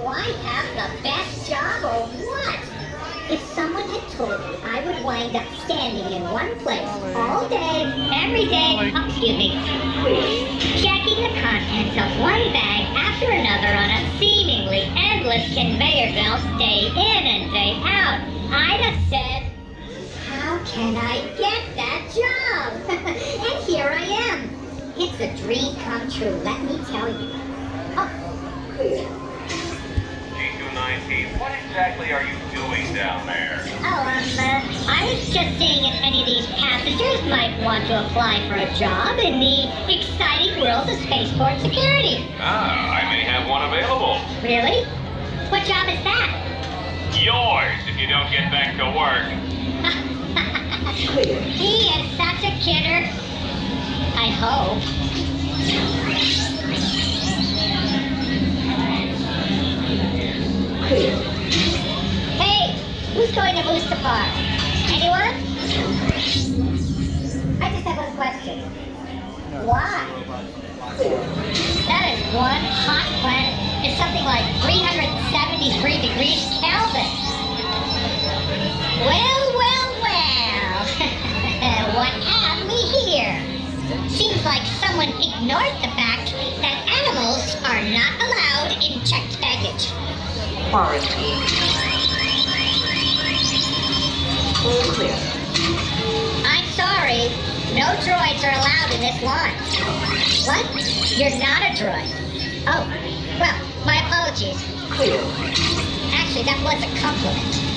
I have the best job or what? If someone had told me I would wind up standing in one place all day, every day, excuse me, checking the contents of one bag after another on a seemingly endless conveyor belt day in and day out, I'd have said, how can I get that job? And here I am. It's a dream come true, let me tell you. Oh, clear. G219, what exactly are you doing down there? I was just seeing if any of these passengers might want to apply for a job in the exciting world of spaceport security. I may have one available. Really? What job is that? Yours, if you don't get back to work. He is such a kidder. I hope. Hey, who's going to Mustafar? Anyone? I just have one question. Why? That is one hot planet. It's something like 373 degrees Kelvin. Well. What have we here? Seems like someone ignored the fact that animals are not allowed in checked baggage. Quarantine. All clear. I'm sorry. No droids are allowed in this launch. What? You're not a droid. Oh, well, my apologies. Clear. Actually, that was a compliment.